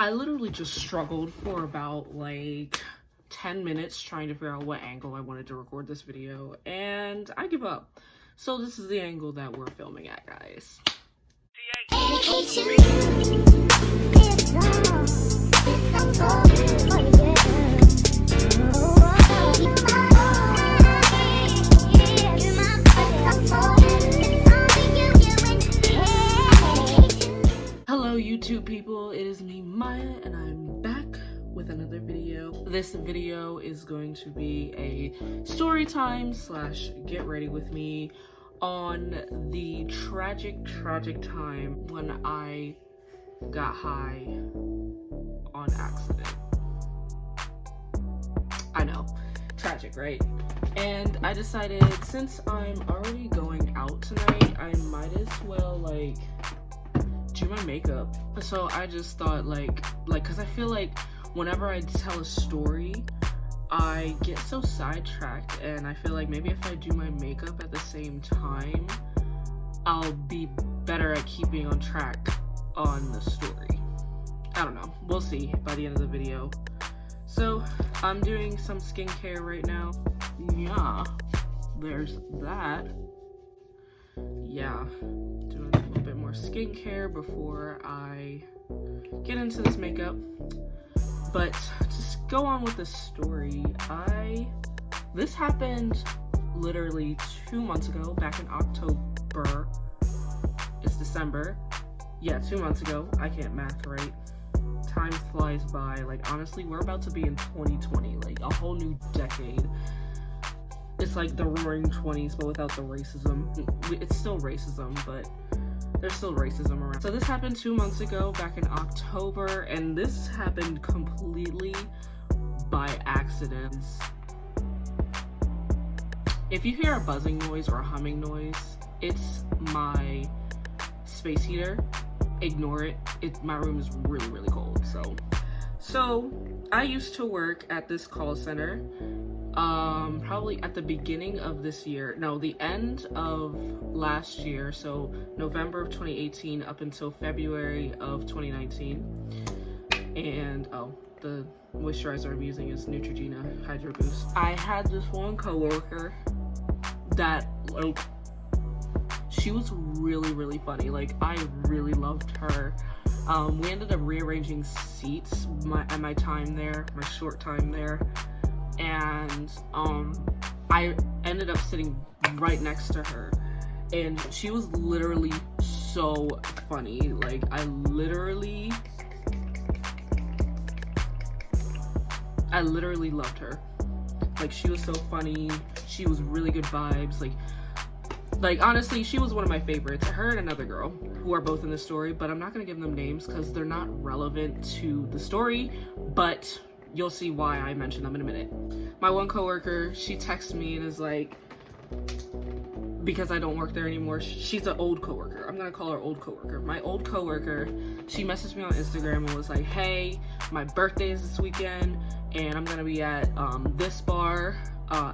I literally just struggled for about like 10 minutes trying to figure out what angle I wanted to record this video, and I give up. So this is the angle that we're filming at, guys. Hello YouTube people, it is me Maya and I'm back with another video. This video is going to be a story time / get ready with me on the tragic time when I got high on accident. I know, tragic, right? And I decided, since I'm already going out tonight, I might as well like do my makeup. So I just thought like because I feel like whenever I tell a story I get so sidetracked, and I feel like maybe if I do my makeup at the same time I'll be better at keeping on track on the story. I don't know, we'll see by the end of the video. So I'm doing some skincare right now. Yeah, there's that. Yeah, doing a little bit more skincare before I get into this makeup. But to go on with the story, this happened literally 2 months ago, back in October. It's December. Yeah, 2 months ago. I can't math right. Time flies by. Like, honestly, we're about to be in 2020, like a whole new decade. It's like the roaring 20s, but without the racism. It's still racism, but there's still racism around. So this happened 2 months ago, back in October, and this happened completely by accident. If you hear a buzzing noise or a humming noise, it's my space heater. Ignore it. My room is really cold. So I used to work at this call center. Probably at the beginning of this year, no, the end of last year, so November of 2018 up until February of 2019. And the moisturizer I'm using is Neutrogena Hydro Boost. I had this one coworker that, like, she was really funny. Like, I really loved her. We ended up rearranging seats at my time there, my short time there. And I ended up sitting right next to her, and she was literally so funny. Like, I literally loved her. Like, she was so funny. She was really good vibes. Like honestly, she was one of my favorites. Her and another girl who are both in the story, but I'm not gonna give them names because they're not relevant to the story, but you'll see why I mention them in a minute. My one coworker, she texts me and is like, because I don't work there anymore, she's an old coworker. I'm gonna call her old coworker. My old coworker, she messaged me on Instagram and was like, hey, my birthday is this weekend and I'm gonna be at this bar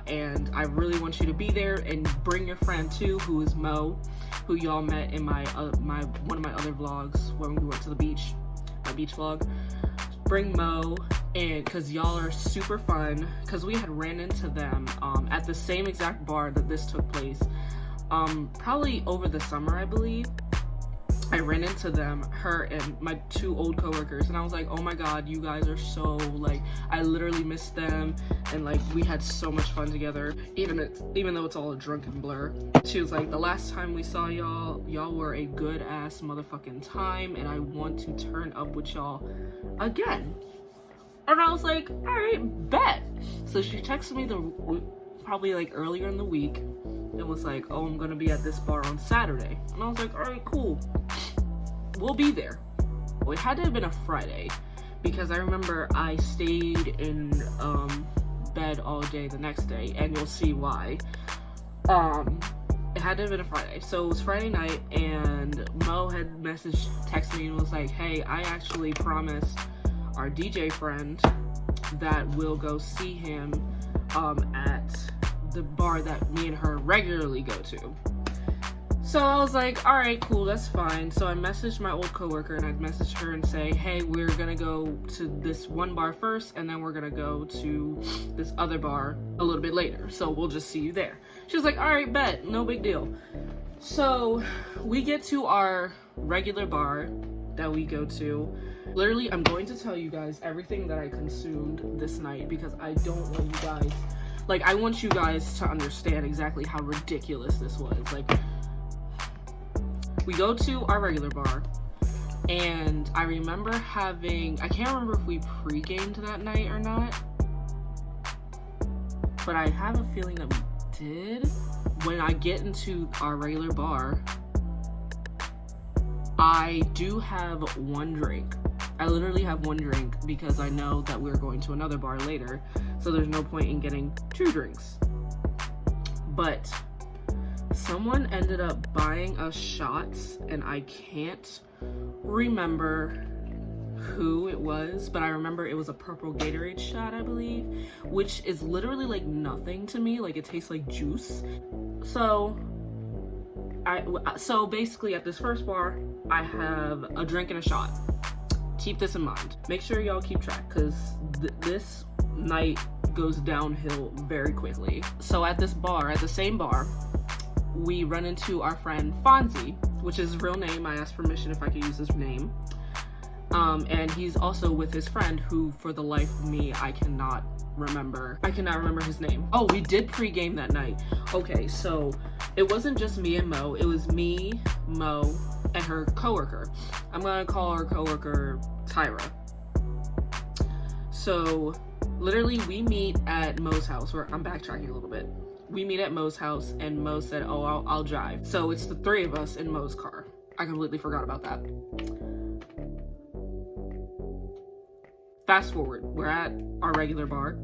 and I really want you to be there, and bring your friend too, who is Mo, who y'all met in my one of my other vlogs when we went to the beach, my beach vlog. Bring Mo, and because y'all are super fun, because we had ran into them at the same exact bar that this took place, probably over the summer, I believe. I ran into them, her and my two old coworkers, and I was like, oh my god, you guys are so, like, I literally missed them, and like, we had so much fun together, even though it's all a drunken blur. She was like, the last time we saw y'all were a good ass motherfucking time, and I want to turn up with y'all again. And I was like, all right, bet. So she texted me probably like earlier in the week. It was like, oh, I'm gonna be at this bar on Saturday. And I was like, all right, cool, we'll be there. Well, it had to have been a Friday, because I remember I stayed in bed all day the next day, and you'll see why. It had to have been a Friday. So it was Friday night, and Mo had texted me and was like, hey, I actually promised our DJ friend that we'll go see him at the bar that me and her regularly go to. So I was like, all right, cool, that's fine. So I messaged my old coworker and I'd message her and say, hey, we're gonna go to this one bar first and then we're gonna go to this other bar a little bit later. So we'll just see you there. She was like, all right, bet, no big deal. So we get to our regular bar that we go to. Literally, I'm going to tell you guys everything that I consumed this night because I don't want you guys, like, I want you guys to understand exactly how ridiculous this was. Like, we go to our regular bar, and I remember having, I can't remember if we pre-gamed that night or not, but I have a feeling that we did. When I get into our regular bar, I do have one drink. I literally have one drink because I know that we're going to another bar later, so there's no point in getting 2 drinks. But someone ended up buying us shots, and I can't remember who it was, but I remember it was a purple Gatorade shot, I believe, which is literally like nothing to me. Like, it tastes like juice. So basically at this first bar, I have a drink and a shot. Keep this in mind. Make sure y'all keep track, because this night goes downhill very quickly. So at this bar, at the same bar, we run into our friend Fonzie, which is his real name. I asked permission if I could use his name. And he's also with his friend who, for the life of me, I cannot remember his name. Oh, we did pre-game that night. Okay, so it wasn't just me and Mo, it was me, Mo, and her coworker. I'm gonna call her coworker Tyra. So literally we meet at Mo's house, where I'm backtracking a little bit. We meet at Mo's house and Mo said, oh, I'll drive. So it's the 3 of us in Mo's car. I completely forgot about that. Fast forward, we're at our regular bar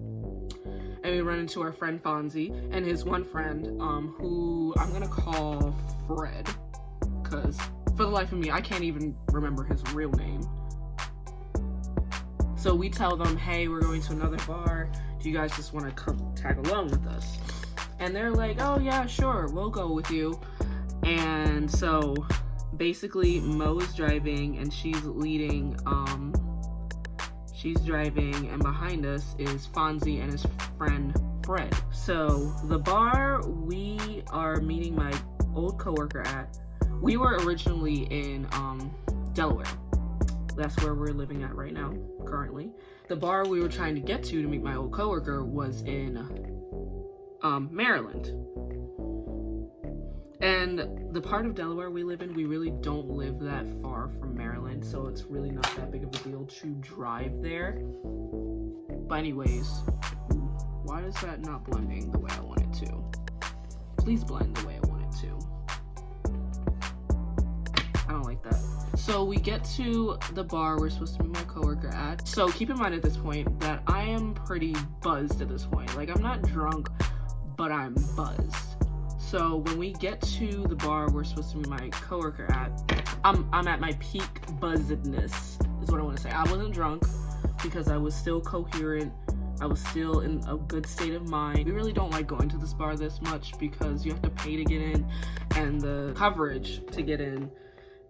and we run into our friend Fonzie and his one friend, who I'm gonna call Fred, because for the life of me, I can't even remember his real name. So we tell them, hey, we're going to another bar. Do you guys just want to come tag along with us? And they're like, oh yeah, sure, we'll go with you. And so basically Mo is driving and she's leading, she's driving, and behind us is Fonzie and his friend Fred. So the bar we are meeting my old coworker at, we were originally in Delaware. That's where we're living at right now, currently. The bar we were trying to get to meet my old coworker was in Maryland. And the part of Delaware we live in, we really don't live that far from Maryland, so it's really not that big of a deal to drive there. But anyways, why is that not blending the way I want it to? Please blend the way I want it to. I don't like that. So we get to the bar we're supposed to meet my coworker at. So keep in mind at this point that I am pretty buzzed at this point. Like, I'm not drunk, but I'm buzzed. So when we get to the bar we're supposed to meet my coworker at, I'm at my peak buzzedness, is what I want to say. I wasn't drunk because I was still coherent. I was still in a good state of mind. We really don't like going to this bar this much because you have to pay to get in, and the coverage to get in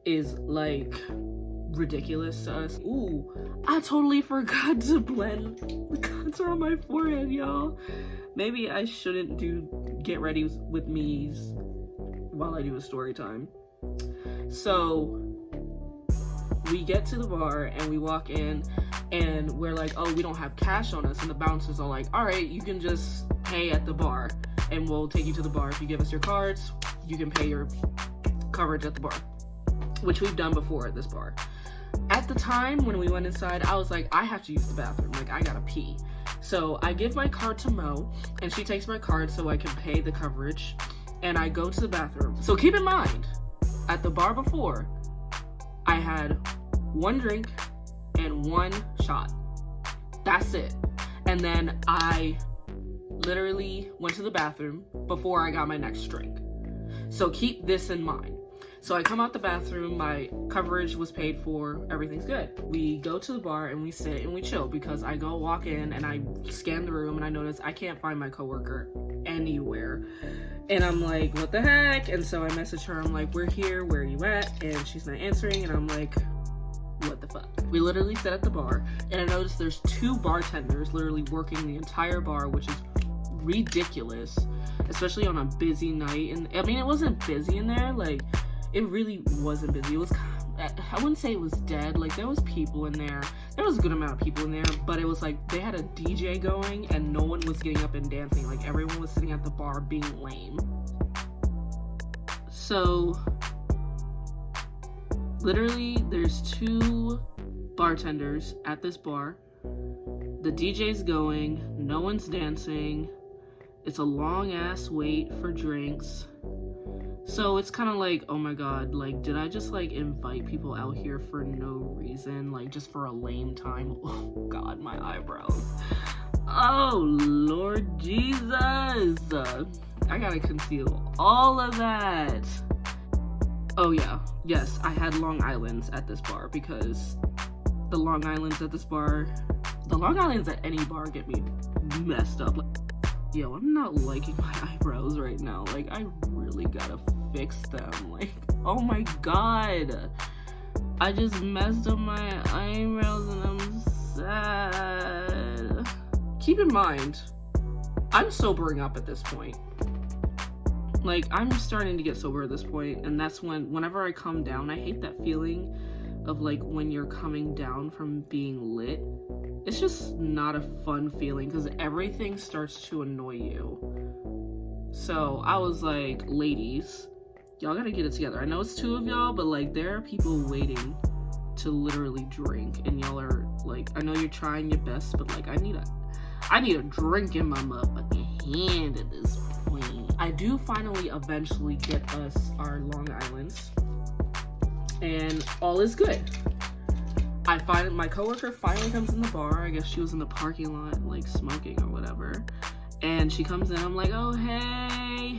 is like ridiculous to us. Ooh, I totally forgot to blend the contour on my forehead, y'all. Maybe I shouldn't do get ready with me's while I do a story time. So we get to the bar and we walk in and we're like, oh, we don't have cash on us, and the bouncers are like, all right, you can just pay at the bar and we'll take you to the bar. If you give us your cards, you can pay your coverage at the bar, which we've done before at this bar. At the time when we went inside, I was like, I have to use the bathroom, like I gotta pee. So I give my card to Mo and she takes my card so I can pay the coverage, and I go to the bathroom. So keep in mind, at the bar before, I had one drink and one shot. That's it. And then I literally went to the bathroom before I got my next drink. So keep this in mind. So I come out the bathroom, my coverage was paid for, everything's good. We go to the bar and we sit and we chill because I go walk in and I scan the room and I notice I can't find my coworker anywhere. And I'm like, what the heck? And so I message her, I'm like, we're here, where are you at? And she's not answering and I'm like, what the fuck? We literally sit at the bar and I noticed there's 2 bartenders literally working the entire bar, which is ridiculous, especially on a busy night. And I mean, it wasn't busy in there, like, it really wasn't busy. It was, I wouldn't say it was dead. Like, there was people in there. There was a good amount of people in there, but it was like they had a DJ going and no one was getting up and dancing. Like, everyone was sitting at the bar being lame. So, literally, there's 2 bartenders at this bar. The DJ's going, no one's dancing. It's a long ass wait for drinks. So it's kind of like, oh my god, like, did I just like invite people out here for no reason, like just for a lame time? Oh god, my eyebrows. Oh Lord Jesus, I gotta conceal all of that. Oh yeah, yes, I had Long Islands at this bar because the Long Islands at this bar, the Long Islands at any bar get me messed up. Like, yo, I'm not liking my eyebrows right now. Like, I really gotta fix them. Like, oh my god. I just messed up my eyebrows and I'm sad. Keep in mind, I'm sobering up at this point. Like, I'm starting to get sober at this point, and that's whenever I come down, I hate that feeling of like when you're coming down from being lit. It's just not a fun feeling because everything starts to annoy you. So I was like, ladies, y'all gotta get it together. I know it's 2 of y'all, but like there are people waiting to literally drink, and y'all are like, I know you're trying your best, but like I need a drink in my motherfucking hand at this point. I do finally eventually get us our Long Islands, and all is good. I find my coworker finally comes in the bar. I guess she was in the parking lot, like smoking or whatever. And she comes in. I'm like, oh hey,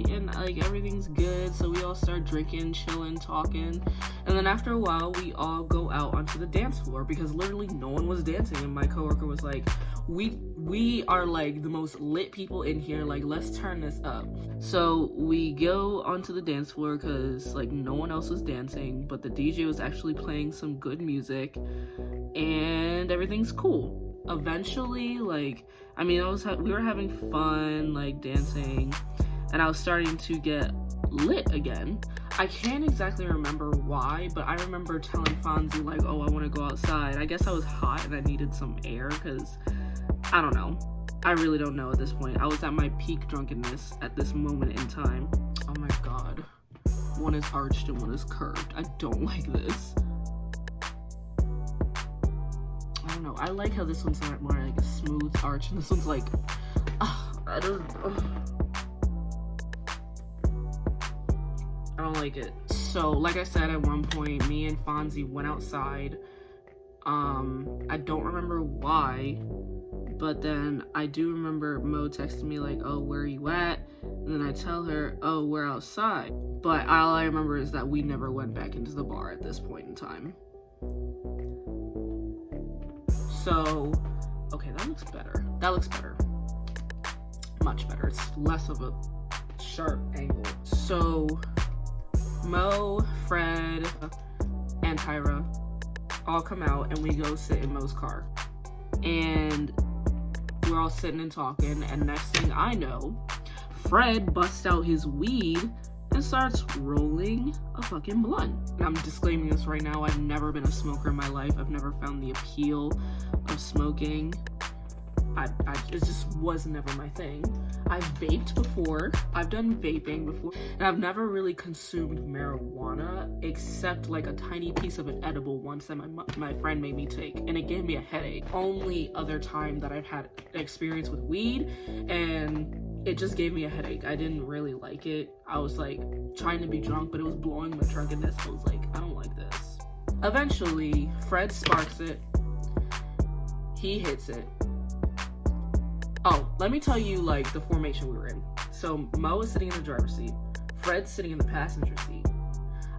and like everything's good. So we all start drinking, chilling, talking. And then after a while, we all go out onto the dance floor because literally no one was dancing. And my coworker was like, we are like the most lit people in here. Like, let's turn this up. So we go onto the dance floor because like no one else was dancing, but the DJ was actually playing some good music, and everything's cool. Eventually, like, I mean, we were having fun, like dancing, and I was starting to get lit again. I can't exactly remember why, but I remember telling Fonzie like, oh, I want to go outside. I guess I was hot and I needed some air because I don't know. I really don't know at this point. I was at my peak drunkenness at this moment in time. Oh my god. One is arched and one is curved. I don't like this. I don't know. I like how this one's more like a smooth arch and this one's like, I don't like it. So, like I said, at one point, me and Fonzie went outside. I don't remember why, but then I do remember Mo texting me like, oh, where are you at? And then I tell her, oh, we're outside. But all I remember is that we never went back into the bar at this point in time. So, okay, that looks better. That looks better. Much better. It's less of a sharp angle. So, Mo, Fred, and Tyra all come out and we go sit in Mo's car. And we're all sitting and talking, and next thing I know, Fred busts out his weed and starts rolling a fucking blunt. And I'm disclaiming this right now, I've never been a smoker in my life. I've never found the appeal of smoking. It just was never my thing. I've vaped before, I've done vaping before, and I've never really consumed marijuana except like a tiny piece of an edible once that my friend made me take, and it gave me a headache. Only other time that I've had experience with weed, and it just gave me a headache. I didn't really like it. I was like trying to be drunk, but it was blowing my drunkenness. I was like, I don't like this. Eventually, Fred sparks it. He hits it. Oh, let me tell you like the formation we were in. So Mo is sitting in the driver's seat. Fred's sitting in the passenger seat.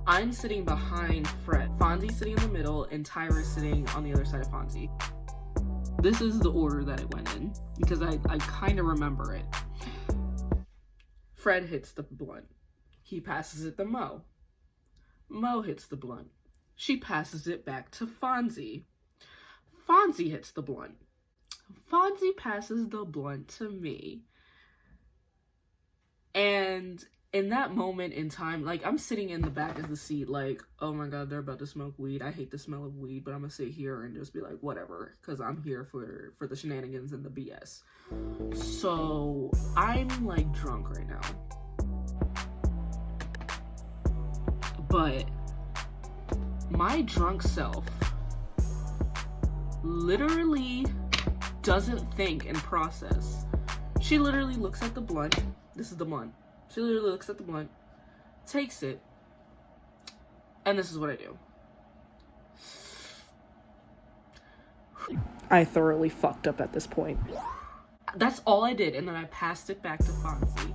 I'm sitting behind Fred. Fonzie's sitting in the middle, and Tyra's sitting on the other side of Fonzie. This is the order that it went in, because I kind of remember it. Fred hits the blunt. He passes it to Mo. Mo hits the blunt. She passes it back to Fonzie. Fonzie hits the blunt. Fonzie passes the blunt to me. And in that moment in time, like, I'm sitting in the back of the seat like, oh my god, they're about to smoke weed. I hate the smell of weed, but I'm gonna sit here and just be like, whatever, because I'm here for the shenanigans and the BS. So I'm like drunk right now. But my drunk self literally doesn't think and process. She literally looks at the blunt. This is the blunt. She literally looks at the blunt, takes it, and this is what I do. I thoroughly fucked up at this point. That's all I did, and then I passed it back to Fonzie.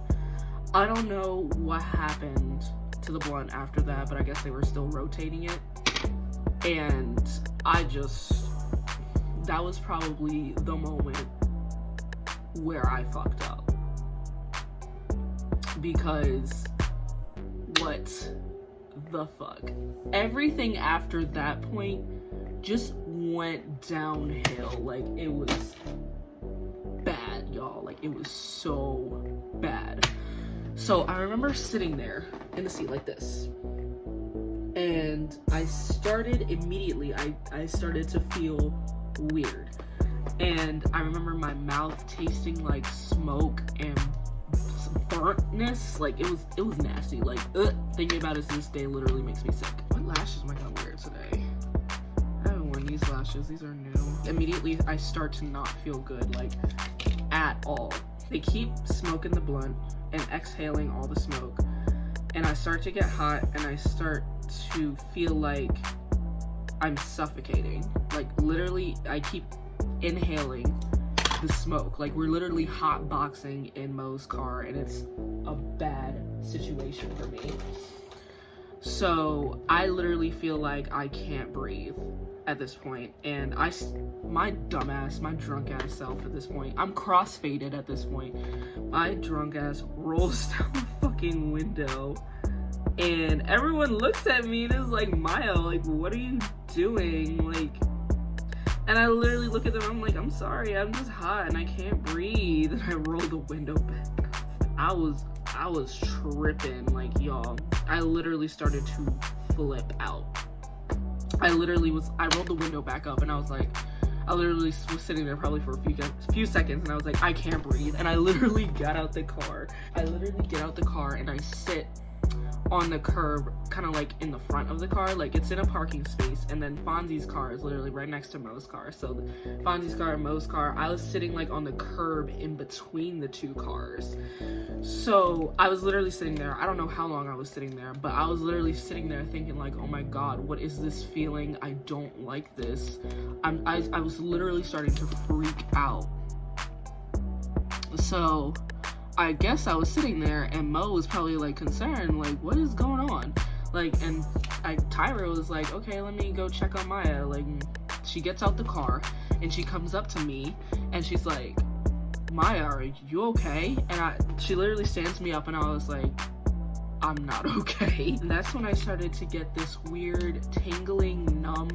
I don't know what happened to the blunt after that, but I guess they were still rotating it. And that was probably the moment where I fucked up. Because what the fuck? Everything after that point just went downhill. Like, it was bad, y'all. Like, it was so bad. So I remember sitting there in the seat like this, and I started immediately, I started to feel weird. And I remember my mouth tasting like smoke and burntness. Like, it was nasty. Like, thinking about it to this day literally makes me sick. What lashes am I gonna wear today? I haven't worn these lashes. These are new. Immediately I start to not feel good, like, at all. They keep smoking the blunt and exhaling all the smoke, and I start to get hot, and I start to feel like I'm suffocating. Like, literally I keep inhaling the smoke. Like, we're literally hot boxing in Mo's car, and it's a bad situation for me. So I literally feel like I can't breathe at this point, and my dumbass, my drunk ass self at this point, I'm cross-faded at this point. My drunk ass rolls down the fucking window, and everyone looks at me and is like, Maya, like, what are you doing? Like, and I literally look at them, I'm like, I'm sorry, I'm just hot and I can't breathe. And I roll the window back up. I was tripping, like, y'all. I literally started to flip out. I rolled the window back up, and I was like, I literally was sitting there probably for a few seconds, and I was like, I can't breathe. And I literally got out the car. I literally get out the car and I sit on the curb, kind of like in the front of the car. Like, it's in a parking space, and then Fonzie's car is literally right next to Mo's car. So Fonzie's car and Mo's car, I was sitting like on the curb in between the two cars. So I was literally sitting there. I don't know how long I was sitting there, but I was literally sitting there thinking like, oh my god, what is this feeling? I don't like this. I was literally starting to freak out. So I guess I was sitting there, and Mo was probably like concerned, like, what is going on? Like, and Tyra was like, okay, let me go check on Maya. Like, she gets out the car and she comes up to me and she's like, Maya, are you okay? And she literally stands me up, and I was like, I'm not okay. And that's when I started to get this weird tingling, numb,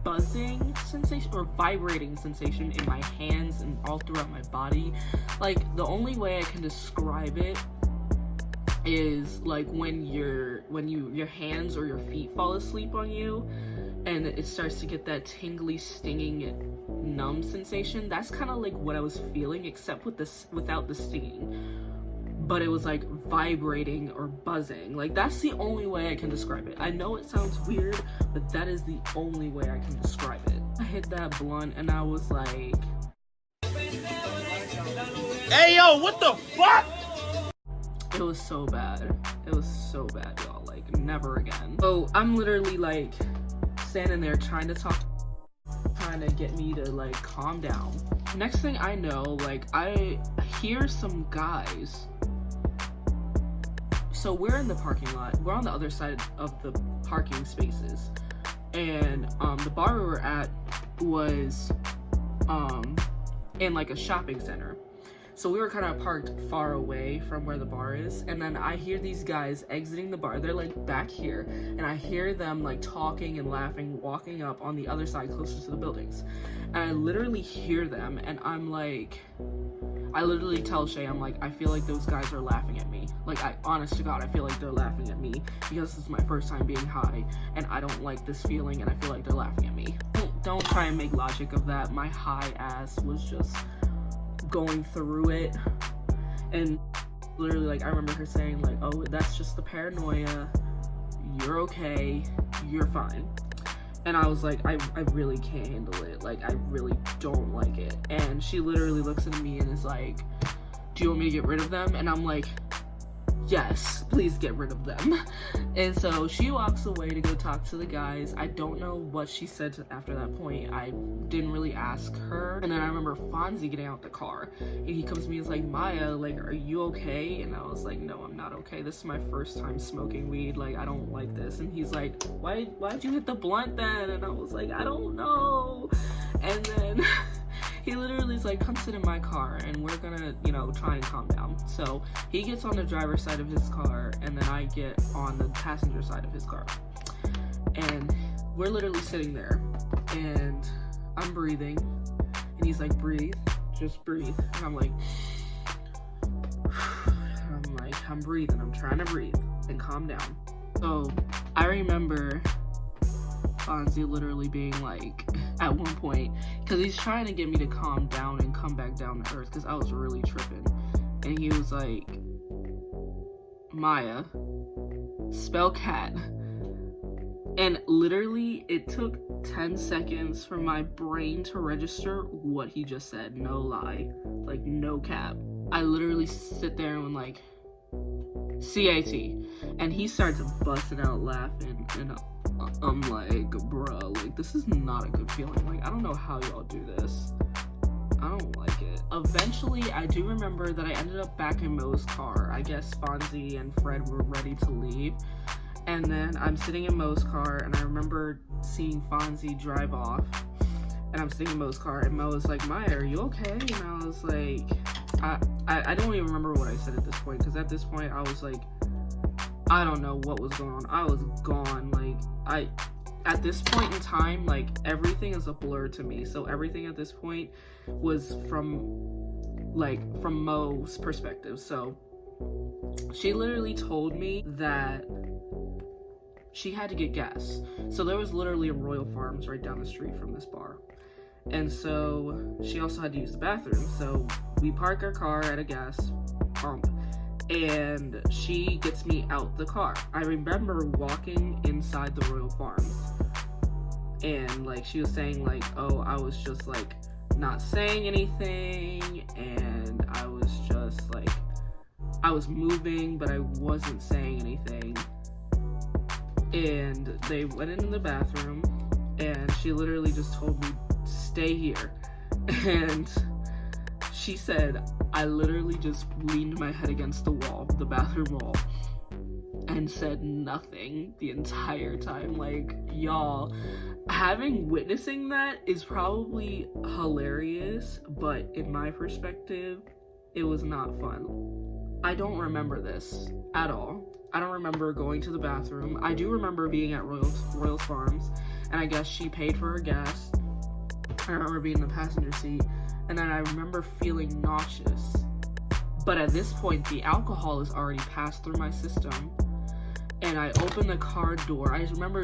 buzzing sensation or vibrating sensation in my hands and all throughout my body. Like, the only way I can describe it is like when your hands or your feet fall asleep on you, and it starts to get that tingly, stinging, numb sensation. That's kind of like what I was feeling, except without the stinging. But it was like vibrating or buzzing. Like, that's the only way I can describe it. I know it sounds weird, but that is the only way I can describe it. I hit that blunt and I was like, hey yo, what the fuck? It was so bad. It was so bad, y'all. Like, never again. So I'm literally like standing there trying to get me to like calm down. Next thing I know, like, I hear some guys so we're in the parking lot. We're on the other side of the parking spaces. And the bar we were at was in like a shopping center. So we were kind of parked far away from where the bar is, and then I hear these guys exiting the bar. They're like back here, and I hear them like talking and laughing, walking up on the other side closer to the buildings. And I literally hear them, and I'm like, I literally tell Shay, I'm like, I feel like those guys are laughing at me. Like, honest to God, I feel like they're laughing at me because this is my first time being high, and I don't like this feeling, and I feel like they're laughing at me. Don't try and make logic of that. My high ass was just going through it, and literally, like, I remember her saying like, oh, that's just the paranoia, you're okay, you're fine. And I was like, I really can't handle it, like, I really don't like it. And she literally looks at me and is like, do you want me to get rid of them? And I'm like, yes, please get rid of them. And so she walks away to go talk to the guys. I don't know what she said after that point. I didn't really ask her. And then I remember Fonzie getting out the car, and he comes to me and is like, Maya, like, are you okay? And I was like, no, I'm not okay. This is my first time smoking weed. Like, I don't like this. And he's like, why'd you hit the blunt then? And I was like, I don't know. And then he literally is like, come sit in my car and we're gonna, you know, try and calm down. So he gets on the driver's side of his car, and then I get on the passenger side of his car. And we're literally sitting there, and I'm breathing, and he's like, breathe, just breathe. And I'm like, I'm breathing, I'm trying to breathe and calm down. So I remember Fonzie literally being like, at one point, because he's trying to get me to calm down and come back down to earth, because I was really tripping. And he was like, Maya, spell cat. And literally, it took 10 seconds for my brain to register what he just said. No lie. Like, no cap. I literally sit there and like, C-A-T. And he starts busting out laughing, and I'm like, bruh, like, this is not a good feeling. Like, I don't know how y'all do this. I don't like it. Eventually, I do remember that I ended up back in Mo's car. I guess Fonzie and Fred were ready to leave. And then I'm sitting in Mo's car, and I remember seeing Fonzie drive off. And I'm sitting in Mo's car, and Mo was like, Maya, are you okay? And I was like, I don't even remember what I said at this point, because at this point, I was like, I don't know what was going on. I was gone. Like, at this point in time, like, everything is a blur to me. So everything at this point was from Mo's perspective. So she literally told me that she had to get gas. So there was literally a Royal Farms right down the street from this bar. And so she also had to use the bathroom. So we park our car at a gas pump, and she gets me out the car. I remember walking inside the Royal Farms, and like, she was saying like, oh, I was just like not saying anything, and I was just like, I was moving but I wasn't saying anything. And they went into the bathroom, and she literally just told me, stay here. And she said, I literally just leaned my head against the wall, the bathroom wall, and said nothing the entire time. Like, y'all, witnessing that is probably hilarious, but in my perspective, it was not fun. I don't remember this at all. I don't remember going to the bathroom. I do remember being at Royal Farms, and I guess she paid for her gas. I remember being in the passenger seat, and then I remember feeling nauseous. But at this point, the alcohol is already passed through my system, and I opened the car door. I remember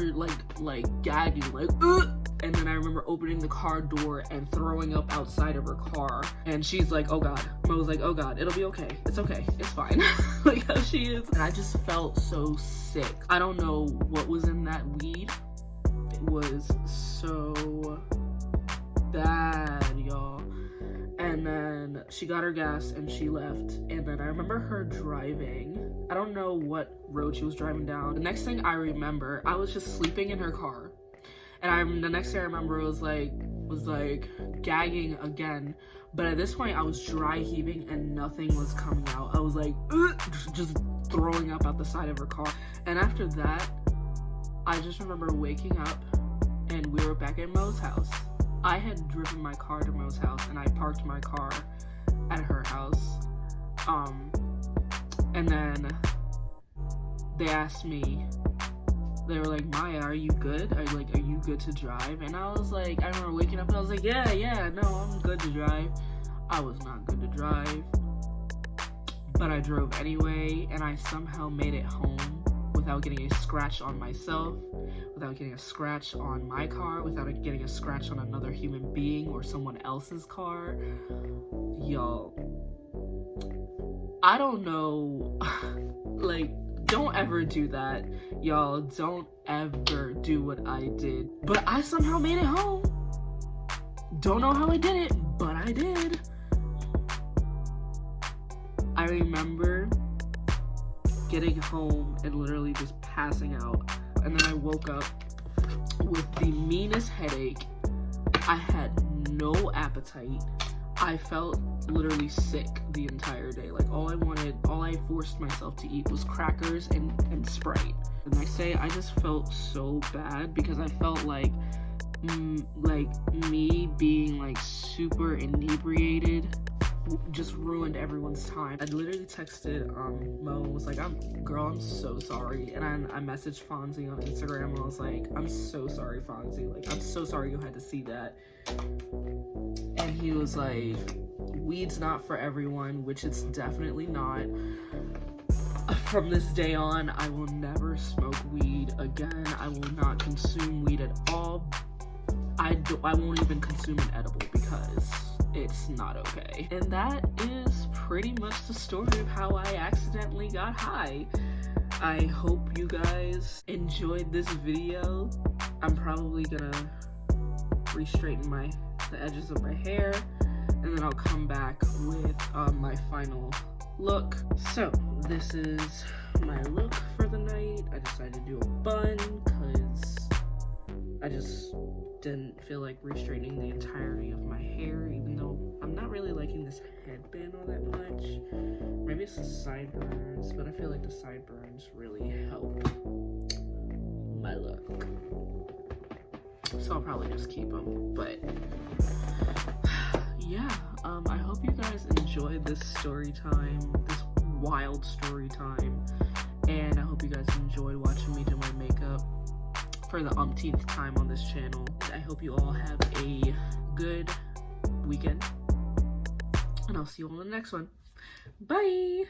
like gagging, like, ugh! And then I remember opening the car door and throwing up outside of her car. And she's like, oh God. Mo was like, oh God, it'll be okay. It's okay. It's fine. Like how she is. And I just felt so sick. I don't know what was in that weed. It was so bad, y'all. And then she got her gas and she left. And then I remember her driving. I don't know what road she was driving down. The next thing I remember, I was just sleeping in her car. And the next thing I remember was like gagging again. But at this point, I was dry heaving and nothing was coming out. I was like, just throwing up out the side of her car. And after that, I just remember waking up and we were back at Mo's house. I had driven my car to Mo's house and I parked my car at her house. And then they asked me, they were like, Maya, are you good? Are you good to drive? And I was like, I remember waking up and I was like, yeah, no, I'm good to drive. I was not good to drive, but I drove anyway, and I somehow made it home without getting a scratch on myself, without getting a scratch on my car, without getting a scratch on another human being or someone else's car. Y'all, I don't know, like, don't ever do that. Y'all, don't ever do what I did. But I somehow made it home. Don't know how I did it, but I did. I remember getting home and literally just passing out. And then I woke up with the meanest headache. I had no appetite. I felt literally sick the entire day. Like, all I forced myself to eat was crackers and Sprite. The next day, I just felt so bad because I felt like me being like super inebriated just ruined everyone's time. I literally texted Mo, was like, I'm so sorry. And I messaged Fonzie on Instagram and I was like, I'm so sorry, Fonzie. Like, I'm so sorry you had to see that. And he was like, weed's not for everyone, which it's definitely not. From this day on, I will never smoke weed again. I will not consume weed at all. I won't even consume an edible because it's not okay. And that is pretty much the story of how I accidentally got high. I hope you guys enjoyed this video. I'm probably gonna re-straighten the edges of my hair, and then I'll come back with my final look. So this is my look for the night. I decided to do a bun because I just didn't feel like re-straightening the entirety of my hair, even though I'm not really liking this headband all that much. Maybe it's the sideburns, but I feel like the sideburns really help my look. So I'll probably just keep them, but yeah, I hope you guys enjoyed this story time, this wild story time, and I hope you guys enjoyed watching me do my makeup for the umpteenth time on this channel. I hope you all have a good weekend, and I'll see you on the next one. Bye!